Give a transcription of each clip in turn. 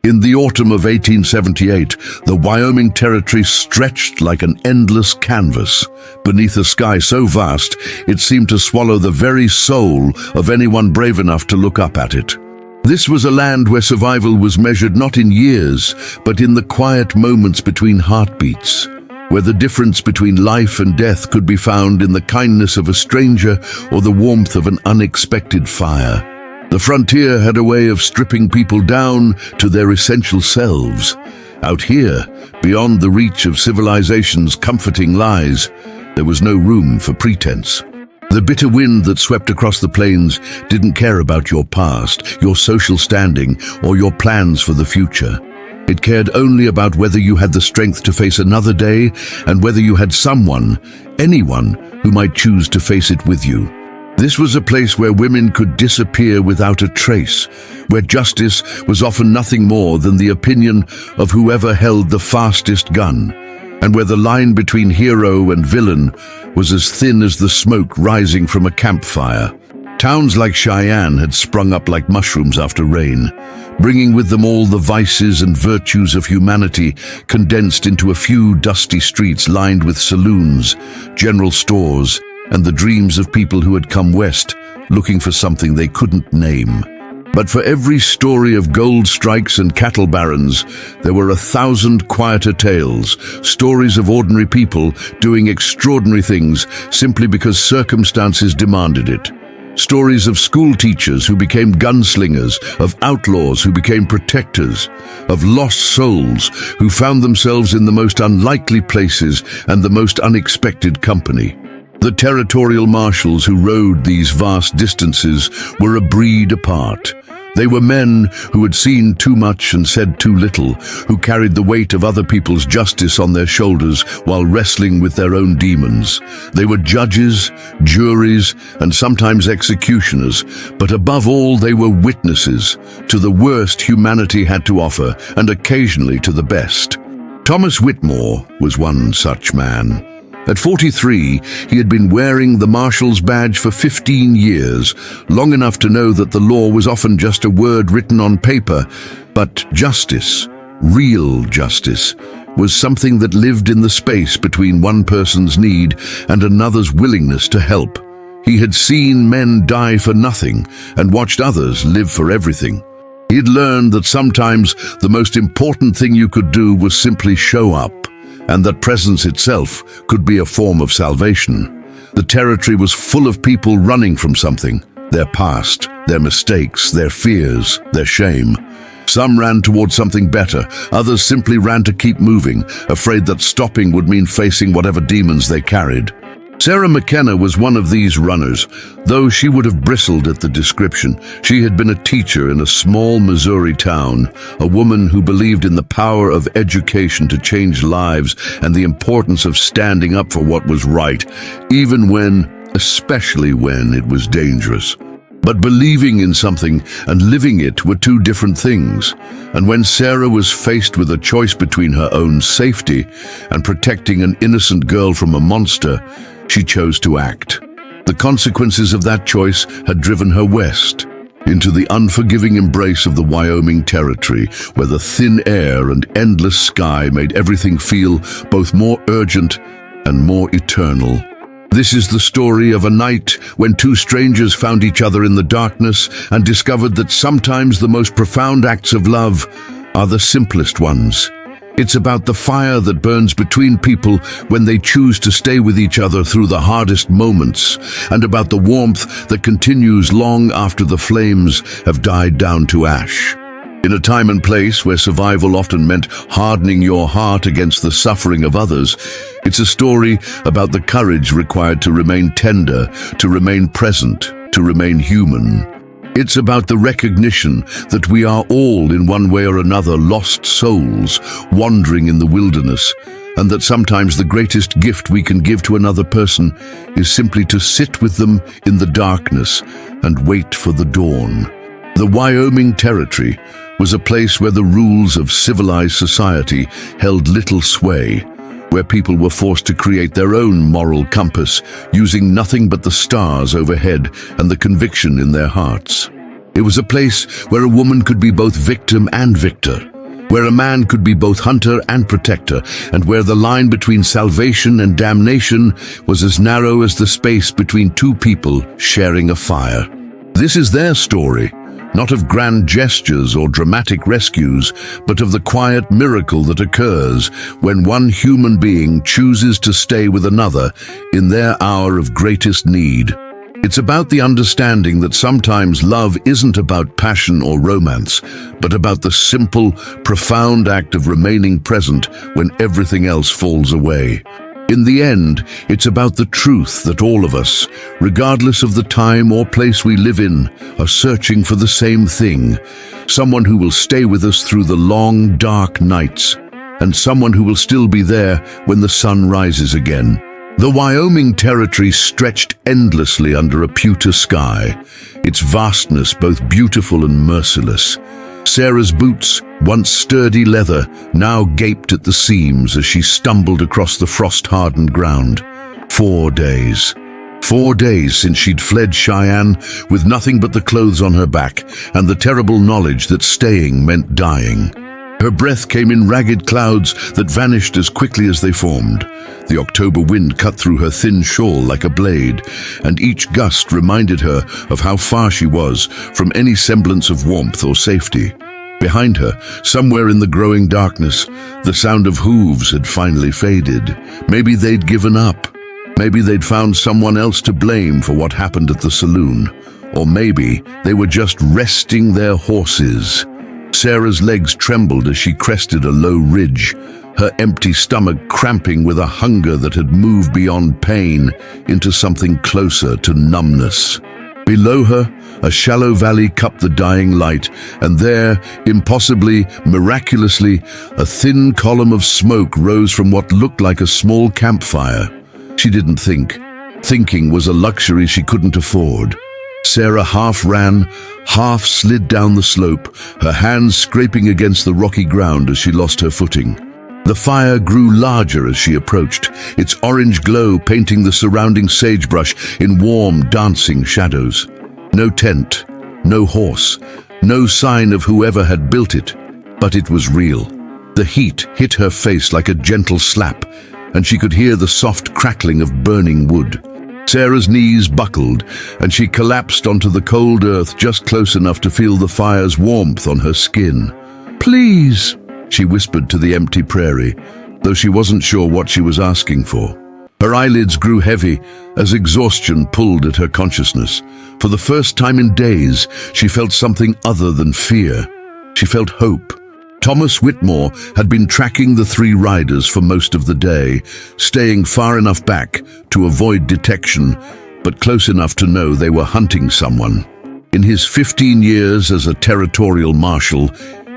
In the autumn of 1878, the Wyoming Territory stretched like an endless canvas, beneath a sky so vast it seemed to swallow the very soul of anyone brave enough to look up at it. This was a land where survival was measured not in years, but in the quiet moments between heartbeats, where the difference between life and death could be found in the kindness of a stranger or the warmth of an unexpected fire. The frontier had a way of stripping people down to their essential selves. Out here, beyond the reach of civilization's comforting lies, there was no room for pretense. The bitter wind that swept across the plains didn't care about your past, your social standing, or your plans for the future. It cared only about whether you had the strength to face another day and whether you had someone, anyone, who might choose to face it with you. This was a place where women could disappear without a trace, where justice was often nothing more than the opinion of whoever held the fastest gun, and where the line between hero and villain was as thin as the smoke rising from a campfire. Towns like Cheyenne had sprung up like mushrooms after rain, bringing with them all the vices and virtues of humanity condensed into a few dusty streets lined with saloons, general stores, and the dreams of people who had come west looking for something they couldn't name. But for every story of gold strikes and cattle barons, there were 1,000 quieter tales, stories of ordinary people doing extraordinary things simply because circumstances demanded it. Stories of school teachers who became gunslingers, of outlaws who became protectors, of lost souls who found themselves in the most unlikely places and the most unexpected company. The territorial marshals who rode these vast distances were a breed apart. They were men who had seen too much and said too little, who carried the weight of other people's justice on their shoulders while wrestling with their own demons. They were judges, juries, and sometimes executioners, but above all they were witnesses to the worst humanity had to offer, and occasionally to the best. Thomas Whitmore was one such man. At 43, he had been wearing the marshal's badge for 15 years, long enough to know that the law was often just a word written on paper, but justice, real justice, was something that lived in the space between one person's need and another's willingness to help. He had seen men die for nothing and watched others live for everything. He had learned that sometimes the most important thing you could do was simply show up, and that presence itself could be a form of salvation. The territory was full of people running from something, their past, their mistakes, their fears, their shame. Some ran towards something better, others simply ran to keep moving, afraid that stopping would mean facing whatever demons they carried. Sarah McKenna was one of these runners. Though she would have bristled at the description, she had been a teacher in a small Missouri town, a woman who believed in the power of education to change lives and the importance of standing up for what was right, even when, especially when, it was dangerous. But believing in something and living it were two different things, and when Sarah was faced with a choice between her own safety and protecting an innocent girl from a monster, she chose to act. The consequences of that choice had driven her west, into the unforgiving embrace of the Wyoming Territory, where the thin air and endless sky made everything feel both more urgent and more eternal. This is the story of a night when two strangers found each other in the darkness and discovered that sometimes the most profound acts of love are the simplest ones. It's about the fire that burns between people when they choose to stay with each other through the hardest moments, and about the warmth that continues long after the flames have died down to ash. In a time and place where survival often meant hardening your heart against the suffering of others, it's a story about the courage required to remain tender, to remain present, to remain human. It's about the recognition that we are all, in one way or another, lost souls wandering in the wilderness, and that sometimes the greatest gift we can give to another person is simply to sit with them in the darkness and wait for the dawn. The Wyoming Territory was a place where the rules of civilized society held little sway, where people were forced to create their own moral compass, using nothing but the stars overhead and the conviction in their hearts. It was a place where a woman could be both victim and victor, where a man could be both hunter and protector, and where the line between salvation and damnation was as narrow as the space between two people sharing a fire. This is their story, not of grand gestures or dramatic rescues, but of the quiet miracle that occurs when one human being chooses to stay with another in their hour of greatest need. It's about the understanding that sometimes love isn't about passion or romance, but about the simple, profound act of remaining present when everything else falls away. In the end, it's about the truth that all of us, regardless of the time or place we live in, are searching for the same thing. Someone who will stay with us through the long, dark nights, and someone who will still be there when the sun rises again. The Wyoming Territory stretched endlessly under a pewter sky, its vastness both beautiful and merciless. Sarah's boots, once sturdy leather, now gaped at the seams as she stumbled across the frost-hardened ground. 4 days. 4 days since she'd fled Cheyenne with nothing but the clothes on her back and the terrible knowledge that staying meant dying. Her breath came in ragged clouds that vanished as quickly as they formed. The October wind cut through her thin shawl like a blade, and each gust reminded her of how far she was from any semblance of warmth or safety. Behind her, somewhere in the growing darkness, the sound of hooves had finally faded. Maybe they'd given up. Maybe they'd found someone else to blame for what happened at the saloon. Or maybe they were just resting their horses. Sarah's legs trembled as she crested a low ridge, her empty stomach cramping with a hunger that had moved beyond pain into something closer to numbness. Below her, a shallow valley cupped the dying light, and there, impossibly, miraculously, a thin column of smoke rose from what looked like a small campfire. She didn't think. Thinking was a luxury she couldn't afford. Sarah half ran, half slid down the slope, her hands scraping against the rocky ground as she lost her footing. The fire grew larger as she approached, its orange glow painting the surrounding sagebrush in warm, dancing shadows. No tent, no horse, no sign of whoever had built it, but it was real. The heat hit her face like a gentle slap, and she could hear the soft crackling of burning wood. Sarah's knees buckled, and she collapsed onto the cold earth just close enough to feel the fire's warmth on her skin. "Please," she whispered to the empty prairie, though she wasn't sure what she was asking for. Her eyelids grew heavy as exhaustion pulled at her consciousness. For the first time in days, she felt something other than fear. She felt hope. Thomas Whitmore had been tracking the 3 riders for most of the day, staying far enough back to avoid detection, but close enough to know they were hunting someone. In his 15 years as a territorial marshal,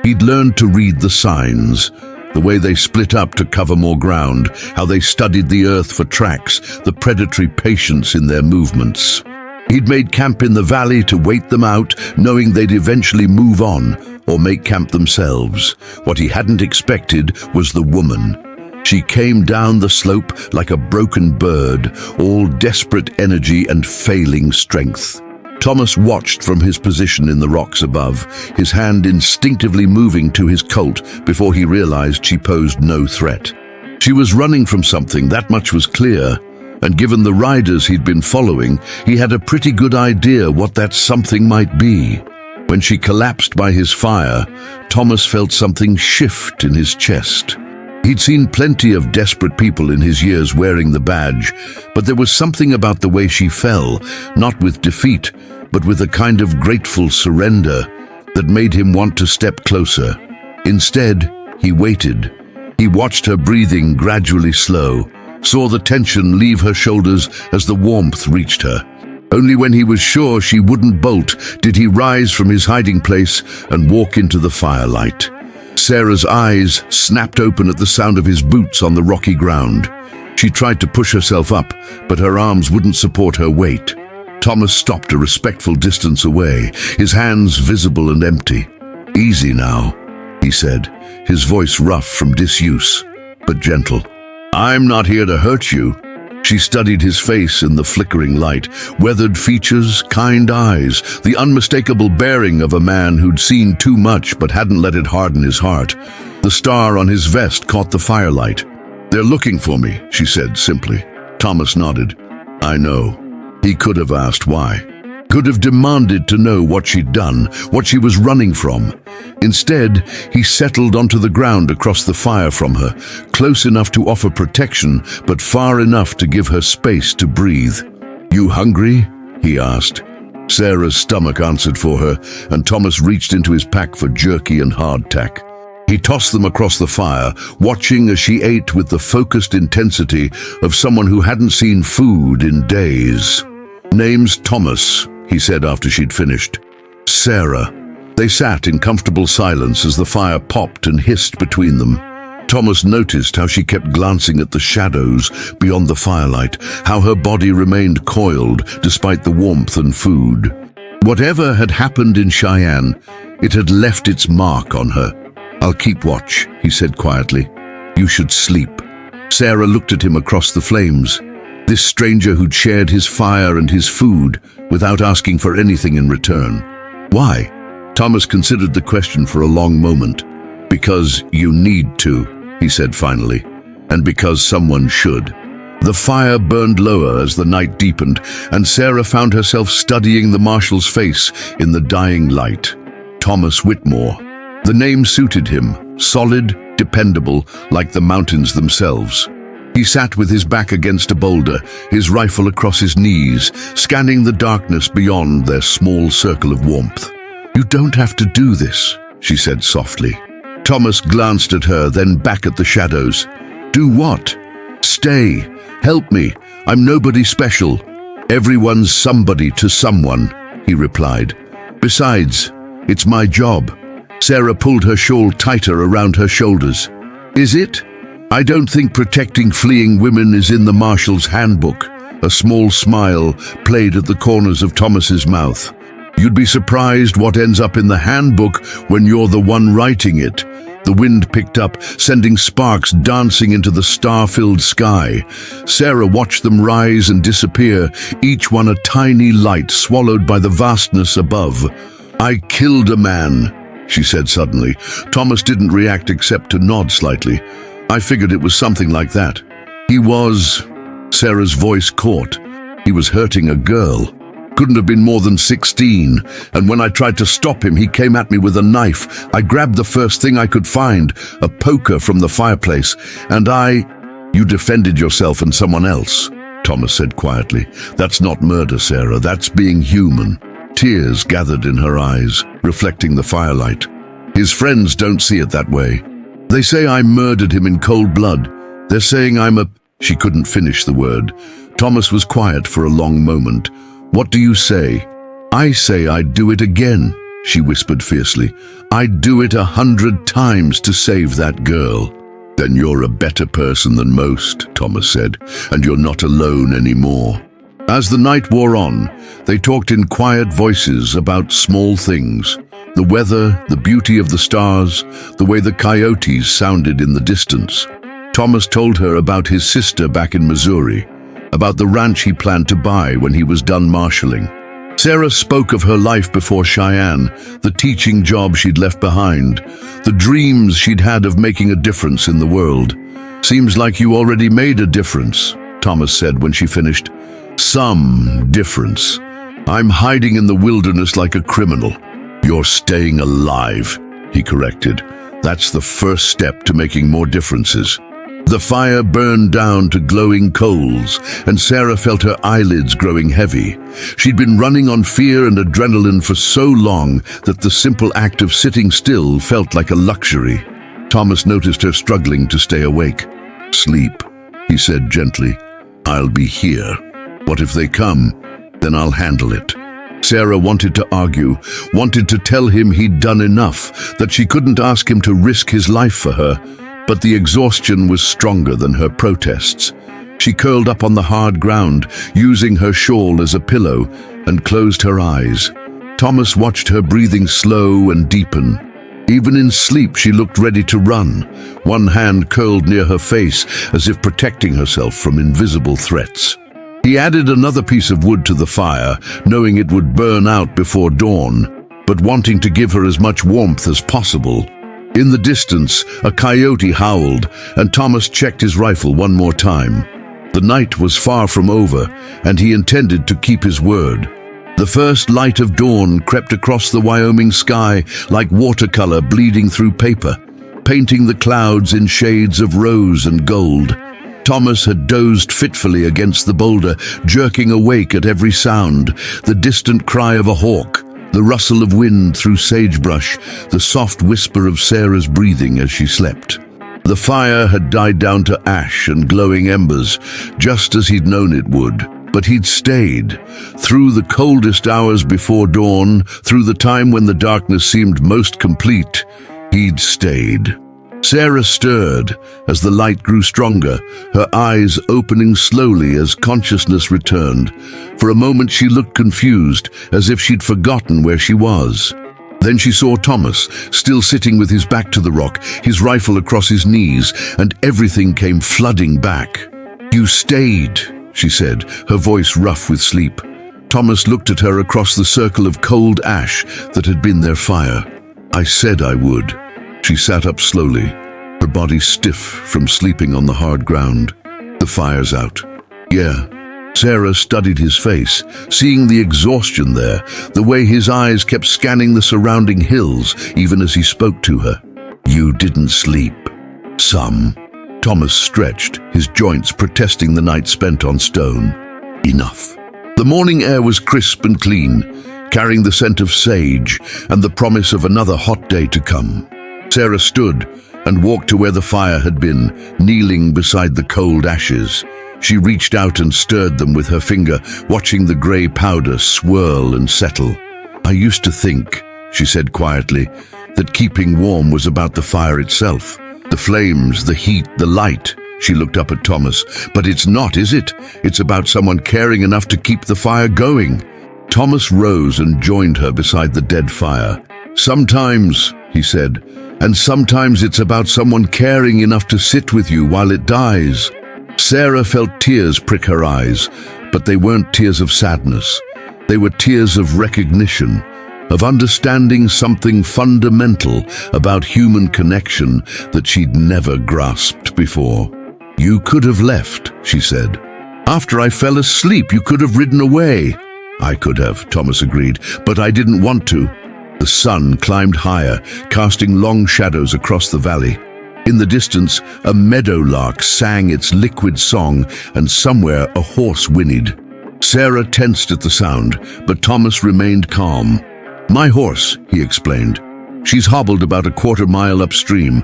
he'd learned to read the signs, the way they split up to cover more ground, how they studied the earth for tracks, the predatory patience in their movements. He'd made camp in the valley to wait them out, knowing they'd eventually move on or make camp themselves. What he hadn't expected was the woman. She came down the slope like a broken bird, all desperate energy and failing strength. Thomas watched from his position in the rocks above, his hand instinctively moving to his Colt before he realized she posed no threat. She was running from something, that much was clear, and given the riders he'd been following, he had a pretty good idea what that something might be. When she collapsed by his fire, Thomas felt something shift in his chest. He'd seen plenty of desperate people in his years wearing the badge, but there was something about the way she fell, not with defeat, but with a kind of grateful surrender that made him want to step closer. Instead, he waited. He watched her breathing gradually slow, saw the tension leave her shoulders as the warmth reached her. Only when he was sure she wouldn't bolt did he rise from his hiding place and walk into the firelight. Sarah's eyes snapped open at the sound of his boots on the rocky ground. She tried to push herself up, but her arms wouldn't support her weight. Thomas stopped a respectful distance away, his hands visible and empty. "Easy now," he said, his voice rough from disuse, but gentle. "I'm not here to hurt you. She studied his face in the flickering light, weathered features, kind eyes, the unmistakable bearing of a man who'd seen too much but hadn't let it harden his heart. The star on his vest caught the firelight. "They're looking for me," she said simply. Thomas nodded. "I know." He could have asked why. Could have demanded to know what she'd done, what she was running from. Instead, he settled onto the ground across the fire from her, close enough to offer protection, but far enough to give her space to breathe. "You hungry?" he asked. Sarah's stomach answered for her, and Thomas reached into his pack for jerky and hardtack. He tossed them across the fire, watching as she ate with the focused intensity of someone who hadn't seen food in days. "Name's Thomas," he said after she'd finished. "Sarah." They sat in comfortable silence as the fire popped and hissed between them. Thomas noticed how she kept glancing at the shadows beyond the firelight, how her body remained coiled despite the warmth and food. Whatever had happened in Cheyenne, it had left its mark on her. "I'll keep watch," he said quietly. "You should sleep." Sarah looked at him across the flames. This stranger who'd shared his fire and his food without asking for anything in return. Why? Thomas considered the question for a long moment. "Because you need to," he said finally, "and because someone should." The fire burned lower as the night deepened, and Sarah found herself studying the marshal's face in the dying light. Thomas Whitmore. The name suited him, solid, dependable, like the mountains themselves. He sat with his back against a boulder, his rifle across his knees, scanning the darkness beyond their small circle of warmth. "You don't have to do this," she said softly. Thomas glanced at her, then back at the shadows. "Do what?" "Stay. Help me. I'm nobody special." "Everyone's somebody to someone," he replied. "Besides, it's my job." Sarah pulled her shawl tighter around her shoulders. "Is it? I don't think protecting fleeing women is in the Marshal's handbook." A small smile played at the corners of Thomas's mouth. "You'd be surprised what ends up in the handbook when you're the one writing it." The wind picked up, sending sparks dancing into the star-filled sky. Sarah watched them rise and disappear, each one a tiny light swallowed by the vastness above. "I killed a man," she said suddenly. Thomas didn't react except to nod slightly. "I figured it was something like that." "He was..." Sarah's voice caught. "He was hurting a girl. Couldn't have been more than 16, and when I tried to stop him, he came at me with a knife. I grabbed the first thing I could find, a poker from the fireplace, and "You defended yourself and someone else," Thomas said quietly. "That's not murder, Sarah. That's being human." Tears gathered in her eyes, reflecting the firelight. "His friends don't see it that way. They say I murdered him in cold blood. They're saying I'm a..." She couldn't finish the word. Thomas was quiet for a long moment. "What do you say?" "I say I'd do it again," she whispered fiercely. "I'd do it 100 times to save that girl." "Then you're a better person than most," Thomas said, "and you're not alone anymore." As the night wore on, they talked in quiet voices about small things. The weather, the beauty of the stars, the way the coyotes sounded in the distance. Thomas told her about his sister back in Missouri, about the ranch he planned to buy when he was done marshalling. Sarah spoke of her life before Cheyenne, the teaching job she'd left behind, the dreams she'd had of making a difference in the world. "Seems like you already made a difference," Thomas said when she finished. "Some difference. I'm hiding in the wilderness like a criminal." "You're staying alive," he corrected. "That's the first step to making more differences." The fire burned down to glowing coals, and Sarah felt her eyelids growing heavy. She'd been running on fear and adrenaline for so long that the simple act of sitting still felt like a luxury. Thomas noticed her struggling to stay awake. "Sleep," he said gently. "I'll be here. What if they come? Then I'll handle it." Sarah wanted to argue, wanted to tell him he'd done enough, that she couldn't ask him to risk his life for her. But the exhaustion was stronger than her protests. She curled up on the hard ground, using her shawl as a pillow, and closed her eyes. Thomas watched her breathing slow and deepen. Even in sleep, she looked ready to run, one hand curled near her face as if protecting herself from invisible threats. He added another piece of wood to the fire, knowing it would burn out before dawn, but wanting to give her as much warmth as possible. In the distance, a coyote howled, and Thomas checked his rifle one more time. The night was far from over, and he intended to keep his word. The first light of dawn crept across the Wyoming sky like watercolor bleeding through paper, painting the clouds in shades of rose and gold. Thomas had dozed fitfully against the boulder, jerking awake at every sound, the distant cry of a hawk, the rustle of wind through sagebrush, the soft whisper of Sarah's breathing as she slept. The fire had died down to ash and glowing embers, just as he'd known it would. But he'd stayed. Through the coldest hours before dawn, through the time when the darkness seemed most complete, he'd stayed. Sarah stirred as the light grew stronger, her eyes opening slowly as consciousness returned. For a moment she looked confused, as if she'd forgotten where she was. Then she saw Thomas, still sitting with his back to the rock, his rifle across his knees, and everything came flooding back. "You stayed," she said, her voice rough with sleep. Thomas looked at her across the circle of cold ash that had been their fire. "I said I would." She sat up slowly, her body stiff from sleeping on the hard ground. "The fire's out." "Yeah." Sarah studied his face, seeing the exhaustion there, the way his eyes kept scanning the surrounding hills even as he spoke to her. "You didn't sleep." "Some." Thomas stretched, his joints protesting the night spent on stone. "Enough." The morning air was crisp and clean, carrying the scent of sage and the promise of another hot day to come. Sarah stood and walked to where the fire had been, kneeling beside the cold ashes. She reached out and stirred them with her finger, watching the grey powder swirl and settle. "I used to think," she said quietly, "that keeping warm was about the fire itself. The flames, the heat, the light." She looked up at Thomas. "But it's not, is it? It's about someone caring enough to keep the fire going." Thomas rose and joined her beside the dead fire. "Sometimes," he said, "and sometimes it's about someone caring enough to sit with you while it dies." Sarah felt tears prick her eyes, but they weren't tears of sadness. They were tears of recognition, of understanding something fundamental about human connection that she'd never grasped before. "You could have left," she said. "After I fell asleep, you could have ridden away." "I could have," Thomas agreed, "but I didn't want to." The sun climbed higher, casting long shadows across the valley. In the distance, a meadowlark sang its liquid song, and somewhere a horse whinnied. Sarah tensed at the sound, but Thomas remained calm. "My horse," he explained. "She's hobbled about a quarter-mile upstream."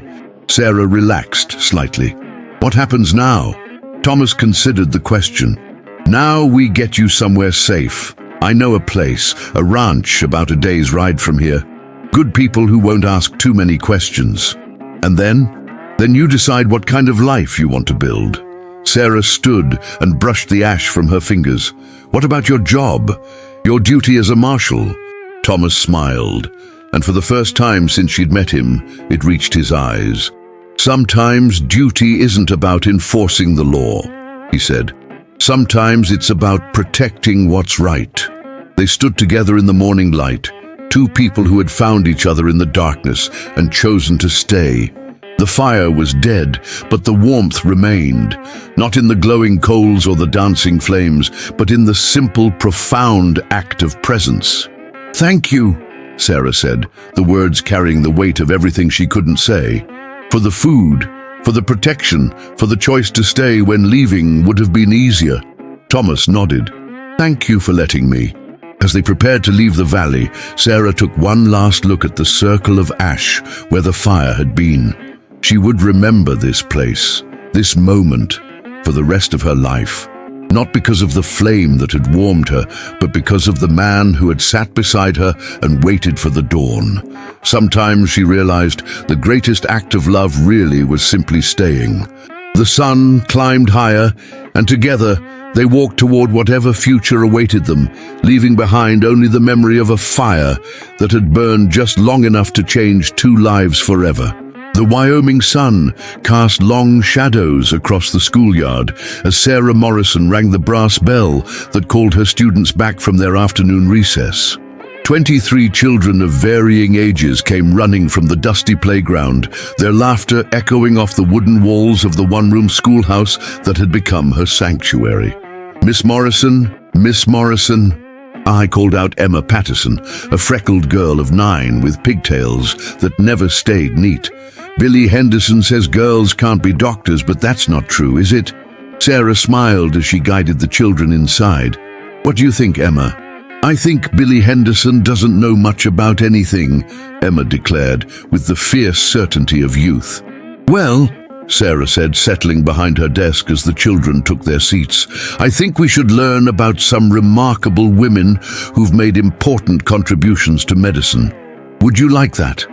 Sarah relaxed slightly. "What happens now?" Thomas considered the question. "Now we get you somewhere safe. I know a place, a ranch about a day's ride from here. Good people who won't ask too many questions. And then you decide what kind of life you want to build." Sarah stood and brushed the ash from her fingers. "What about your job? Your duty as a marshal?" Thomas smiled, and for the first time since she'd met him, it reached his eyes. "Sometimes duty isn't about enforcing the law," he said. "Sometimes it's about protecting what's right." They stood together in the morning light, two people who had found each other in the darkness and chosen to stay. The fire was dead, but the warmth remained, not in the glowing coals or the dancing flames, but in the simple, profound act of presence. "Thank you," Sarah said, the words carrying the weight of everything she couldn't say. "For the food, for the protection, for the choice to stay when leaving would have been easier." Thomas nodded. "Thank you for letting me." As they prepared to leave the valley, Sarah took one last look at the circle of ash where the fire had been. She would remember this place, this moment, for the rest of her life. Not because of the flame that had warmed her, but because of the man who had sat beside her and waited for the dawn. Sometimes she realized the greatest act of love really was simply staying. The sun climbed higher, and together They walked toward whatever future awaited them, leaving behind only the memory of a fire that had burned just long enough to change 2 lives forever. The Wyoming sun cast long shadows across the schoolyard as Sarah Morrison rang the brass bell that called her students back from their afternoon recess. 23 children of varying ages came running from the dusty playground, their laughter echoing off the wooden walls of the one-room schoolhouse that had become her sanctuary. "Miss Morrison, Miss Morrison." I called out Emma Patterson, a freckled girl of 9 with pigtails that never stayed neat. "Billy Henderson says girls can't be doctors, but that's not true, is it?" Sarah smiled as she guided the children inside. "What do you think, Emma?" "I think Billy Henderson doesn't know much about anything," Emma declared, with the fierce certainty of youth. "Well," Sarah said, settling behind her desk as the children took their seats, "I think we should learn about some remarkable women who've made important contributions to medicine. Would you like that?"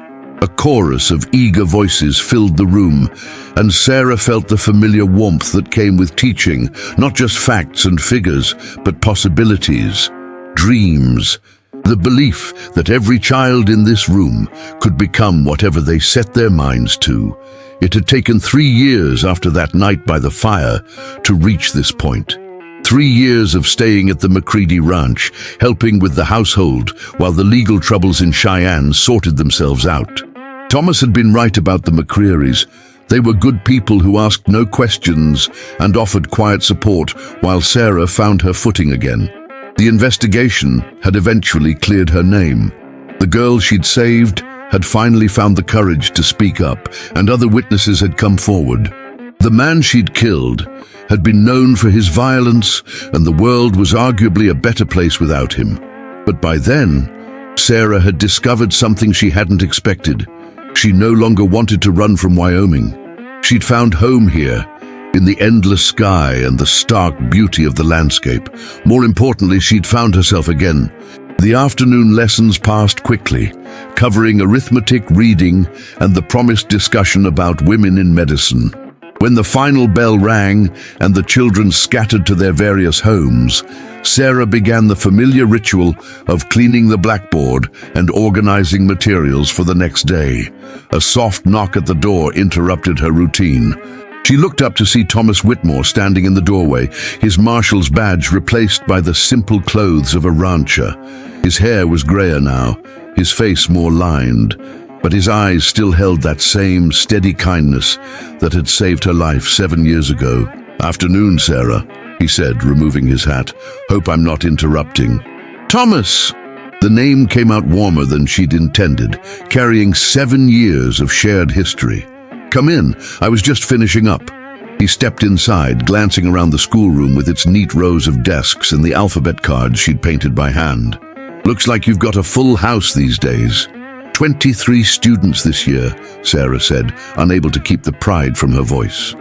A chorus of eager voices filled the room, and Sarah felt the familiar warmth that came with teaching, not just facts and figures, but possibilities, dreams, the belief that every child in this room could become whatever they set their minds to. It had taken 3 years after that night by the fire to reach this point. 3 years of staying at the McCready Ranch, helping with the household while the legal troubles in Cheyenne sorted themselves out. Thomas had been right about the McCrearys. They were good people who asked no questions and offered quiet support while Sarah found her footing again. The investigation had eventually cleared her name. The girl she'd saved had finally found the courage to speak up, and other witnesses had come forward. The man she'd killed had been known for his violence, and the world was arguably a better place without him. But by then, Sarah had discovered something she hadn't expected. She no longer wanted to run from Wyoming. She'd found home here, in the endless sky and the stark beauty of the landscape. More importantly, she'd found herself again. The afternoon lessons passed quickly, covering arithmetic, reading, and the promised discussion about women in medicine. When the final bell rang and the children scattered to their various homes, Sarah began the familiar ritual of cleaning the blackboard and organizing materials for the next day. A soft knock at the door interrupted her routine. She looked up to see Thomas Whitmore standing in the doorway, his marshal's badge replaced by the simple clothes of a rancher. His hair was grayer now, his face more lined, but his eyes still held that same steady kindness that had saved her life 7 years ago. "Afternoon, Sarah," he said, removing his hat. "Hope I'm not interrupting." "Thomas!" The name came out warmer than she'd intended, carrying 7 years of shared history. "Come in, I was just finishing up." He stepped inside, glancing around the schoolroom with its neat rows of desks and the alphabet cards she'd painted by hand. "Looks like you've got a full house these days." 23 students this year, Sarah said, unable to keep the pride from her voice.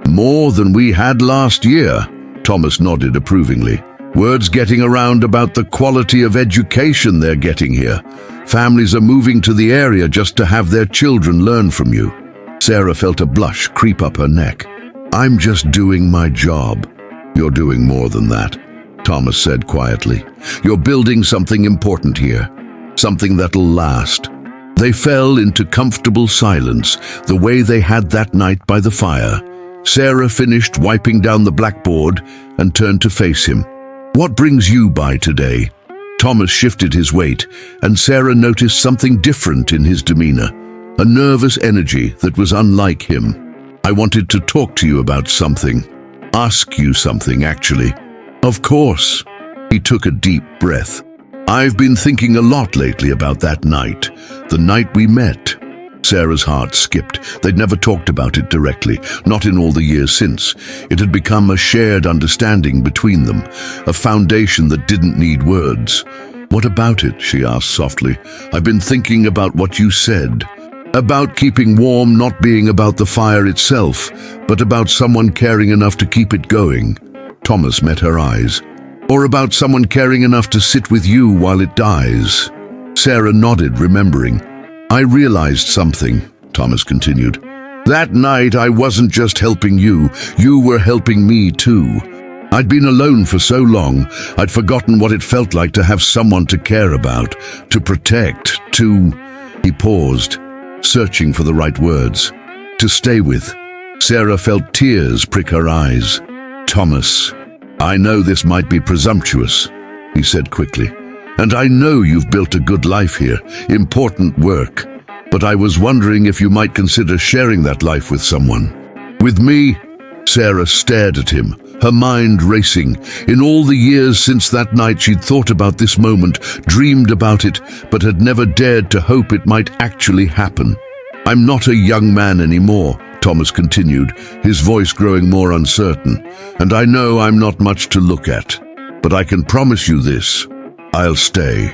"More than we had last year," Thomas nodded approvingly. "Word's getting around about the quality of education they're getting here. Families are moving to the area just to have their children learn from you." Sarah felt a blush creep up her neck. "I'm just doing my job." "You're doing more than that," Thomas said quietly. "You're building something important here, something that'll last." They fell into comfortable silence, the way they had that night by the fire. Sarah finished wiping down the blackboard and turned to face him. "What brings you by today?" Thomas shifted his weight, and Sarah noticed something different in his demeanor, a nervous energy that was unlike him. "I wanted to talk to you about something. Ask you something, actually." "Of course." He took a deep breath. "I've been thinking a lot lately about that night, the night we met." Sarah's heart skipped. They'd never talked about it directly, not in all the years since. It had become a shared understanding between them, a foundation that didn't need words. "What about it?" she asked softly. "I've been thinking about what you said. About keeping warm not being about the fire itself, but about someone caring enough to keep it going." Thomas met her eyes. "Or about someone caring enough to sit with you while it dies." Sarah nodded, remembering. "I realized something," Thomas continued. "That night I wasn't just helping you, you were helping me too. I'd been alone for so long, I'd forgotten what it felt like to have someone to care about, to protect, to... He paused, searching for the right words. To stay with. Sarah felt tears prick her eyes. Thomas, I know this might be presumptuous, he said quickly, and I know you've built a good life here, important work, but I was wondering if you might consider sharing that life with someone. With me? Sarah stared at him, her mind racing. In all the years since that night she'd thought about this moment, dreamed about it, but had never dared to hope it might actually happen. I'm not a young man anymore, Thomas continued, his voice growing more uncertain, and I know I'm not much to look at. But I can promise you this, I'll stay.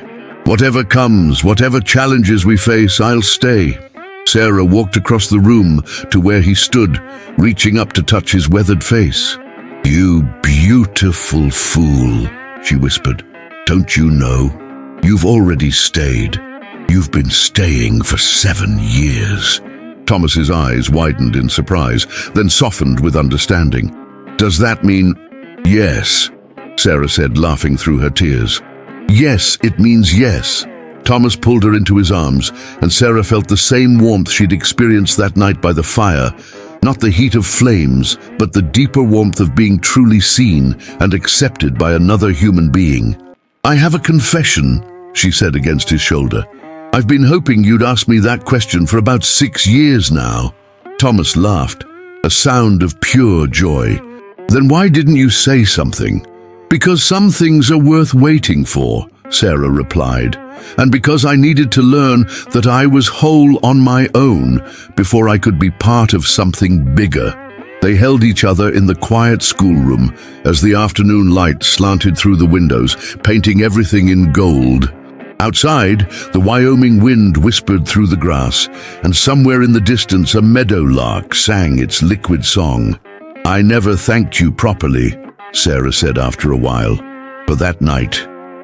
Whatever comes, whatever challenges we face, I'll stay. Sarah walked across the room to where he stood, reaching up to touch his weathered face. You beautiful fool, she whispered. Don't you know? You've already stayed. You've been staying for 7 years. Thomas's eyes widened in surprise, then softened with understanding. Does that mean... Yes, Sarah said, laughing through her tears. Yes, it means yes. Thomas pulled her into his arms, and Sarah felt the same warmth she'd experienced that night by the fire. Not the heat of flames, but the deeper warmth of being truly seen and accepted by another human being. I have a confession, she said against his shoulder. I've been hoping you'd ask me that question for about 6 years now. Thomas laughed, a sound of pure joy. Then why didn't you say something? Because some things are worth waiting for, Sarah replied, and because I needed to learn that I was whole on my own before I could be part of something bigger. They held each other in the quiet schoolroom as the afternoon light slanted through the windows, painting everything in gold. Outside, the Wyoming wind whispered through the grass, and somewhere in the distance a meadowlark sang its liquid song. I never thanked you properly, Sarah said after a while, for that night,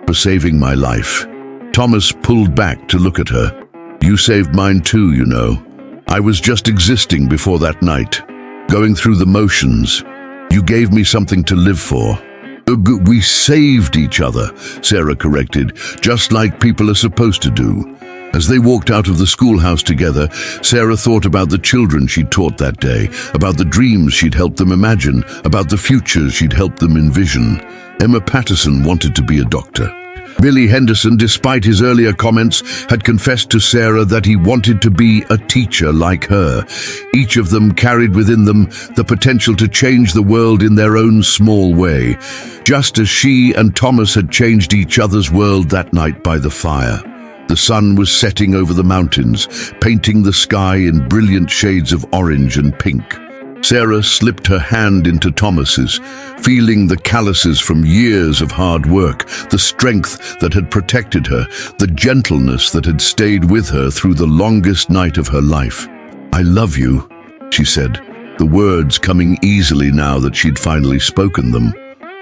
for saving my life. Thomas pulled back to look at her. You saved mine too, you know. I was just existing before that night, going through the motions. You gave me something to live for. We saved each other, Sarah corrected, just like people are supposed to do. As they walked out of the schoolhouse together, Sarah thought about the children she'd taught that day, about the dreams she'd helped them imagine, about the futures she'd helped them envision. Emma Patterson wanted to be a doctor. Billy Henderson, despite his earlier comments, had confessed to Sarah that he wanted to be a teacher like her. Each of them carried within them the potential to change the world in their own small way, just as she and Thomas had changed each other's world that night by the fire. The sun was setting over the mountains, painting the sky in brilliant shades of orange and pink. Sarah slipped her hand into Thomas's, feeling the calluses from years of hard work, the strength that had protected her, the gentleness that had stayed with her through the longest night of her life. I love you, she said, the words coming easily now that she'd finally spoken them.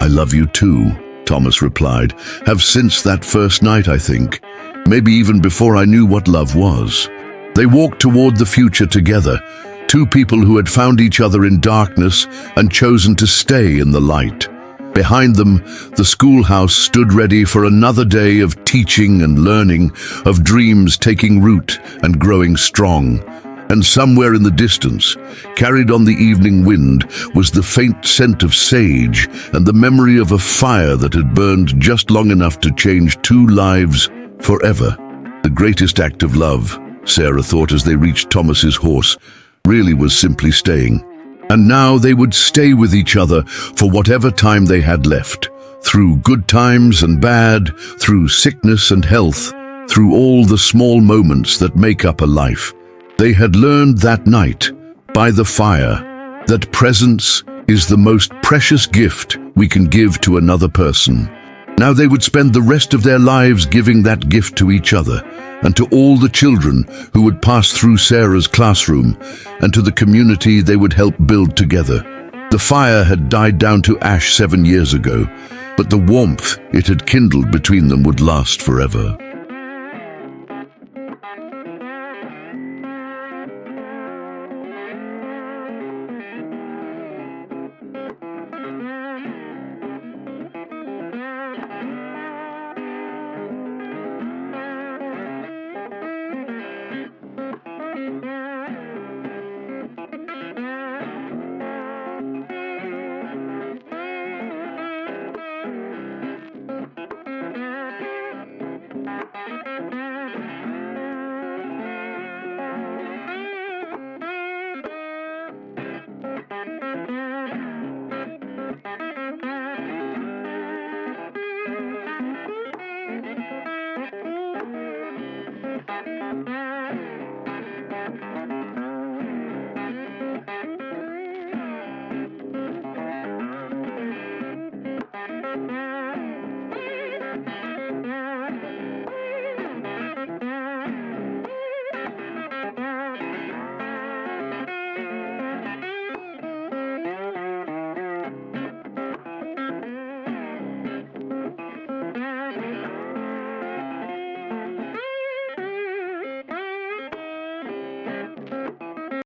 I love you too, Thomas replied. Have since that first night, I think. Maybe even before I knew what love was. They walked toward the future together, two people who had found each other in darkness and chosen to stay in the light. Behind them, the schoolhouse stood ready for another day of teaching and learning, of dreams taking root and growing strong. And somewhere in the distance, carried on the evening wind, was the faint scent of sage and the memory of a fire that had burned just long enough to change 2 lives forever. The greatest act of love, Sarah thought as they reached Thomas's horse, really was simply staying. And now they would stay with each other for whatever time they had left, through good times and bad, through sickness and health, through all the small moments that make up a life. They had learned that night, by the fire, that presence is the most precious gift we can give to another person. Now they would spend the rest of their lives giving that gift to each other, and to all the children who would pass through Sarah's classroom, and to the community they would help build together. The fire had died down to ash 7 years ago, but the warmth it had kindled between them would last forever.